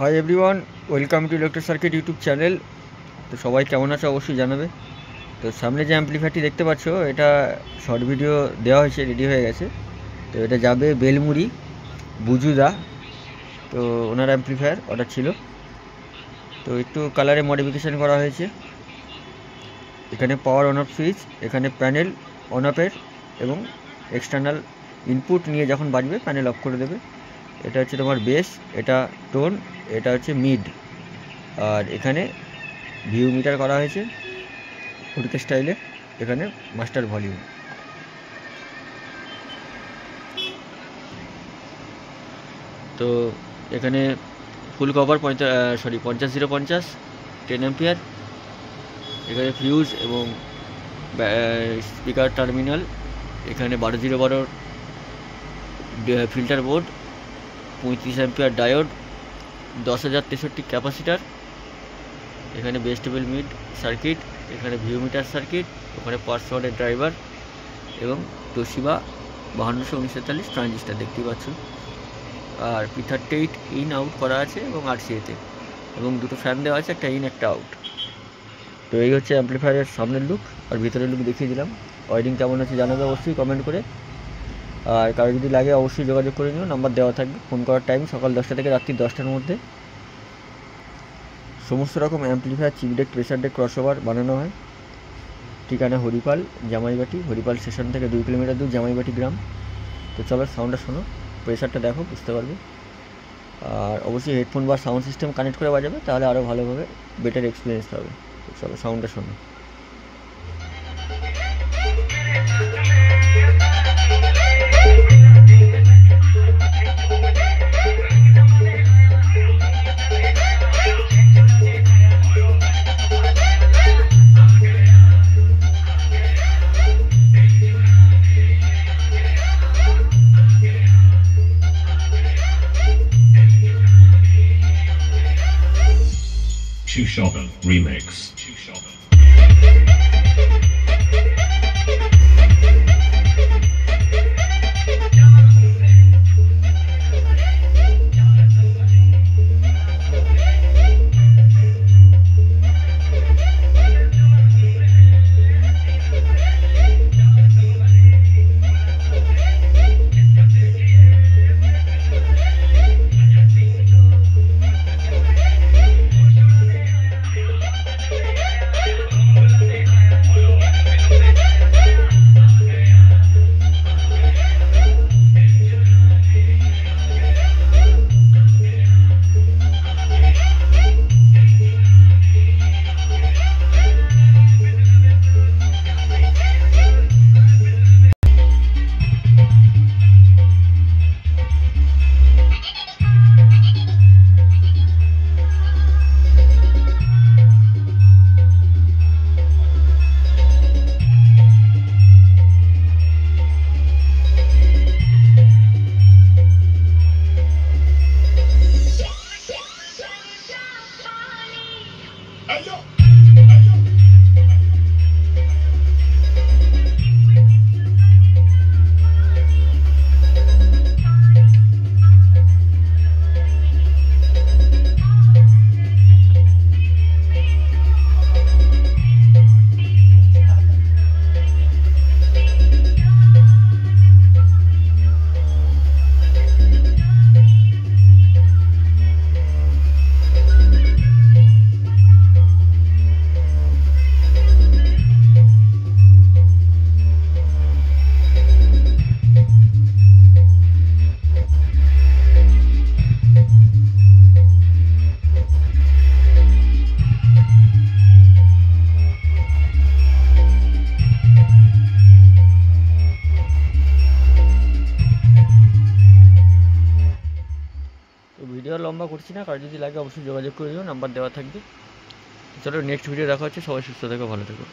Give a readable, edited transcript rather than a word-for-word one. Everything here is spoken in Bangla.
Hi everyone, welcome to electric circuit YouTube channel. তো সবাই কেমন আছে অবশ্যই জানাবে। তো সামনে যে অ্যাম্পলিফায়ারটি দেখতে পাচ্ছ, এটা শর্ট ভিডিও দেওয়া হয়েছে, রেডি হয়ে গেছে। তো এটা যাবে বেলমুড়ি বুজুদা। তো ওনার অ্যাম্পলিফায়ার অর্ডার ছিল, তো একটু কালারে মডিফিকেশান করা হয়েছে। এখানে পাওয়ার অন অফ সুইচ, এখানে প্যানেল অন অফের এবং এক্সটার্নাল ইনপুট নিয়ে যখন বাজবে প্যানেল অফ করে দেবে। এটা হচ্ছে তোমার বেস, এটা টোন, এটা হচ্ছে মিড। আর এখানে ভিউ মিটার করা হয়েছে হুডকে স্টাইলে, এখানে মাস্টার ভলিউম। তো এখানে ফুল কভার 50-050 10 অ্যাম্পিয়ার। এখানে ফিউজ এবং স্পিকার টার্মিনাল, এখানে 12-012 filter board, 35 ampere diode, 10,063 capacitor. এখানে বেস্টেবল মিড সার্কিট, এখানে ভিউ মিটার সার্কিট, ওখানে পার্সওয়ার্ডের ড্রাইভার এবং তোশিবা 521943 ট্রানজিস্টার দেখতেই পাচ্ছ। আর P38 ইন আউট করা আছে এবং RCA-তে, এবং দুটো ফ্যান দেওয়া আছে, একটা ইন একটা আউট। তো এই হচ্ছে অ্যাম্পলিফায়ারের সামনের লুক, আর ভিতরের লুক দেখিয়ে দিলাম। ওয়ারিং কেমন আছে জানাবে অবশ্যই কমেন্ট করে। আর কারো যদি লাগে অবশ্যই যোগাযোগ করে নিও, নাম্বার দেওয়া থাকবে। ফোন করার টাইম সকাল 10টা থেকে রাত্রি 10টার মধ্যে। সমস্ত রকম amplifier, chip deck, pressure deck, crossover বানানো হয়। ঠিকানা হরিপাল জামাইবাটি, হরিপাল স্টেশন থেকে 2 কিলোমিটার দূর, জামাইবাটি গ্রাম। তো চলো সাউন্ডটা শোনো, প্রেসারটা দেখো, বুঝতে পারবে। আর অবশ্যই হেডফোন বা সাউন্ড সিস্টেম কানেক্ট করে বাজাবে, তাহলে আরও ভালোভাবে বেটার এক্সপিরিয়েন্স পাবে। তো চলো সাউন্ডটা শোনো। Two Shovel Remix. ভিডিও লম্বা করছি না, কারো যদি লাগে অবশ্যই যোগাযোগ করে নিও, নাম্বার দেওয়া থাকবে। চলো নেক্সট ভিডিও দেখা হচ্ছে। সবাই সুস্থ থেকো, ভালো থেকো।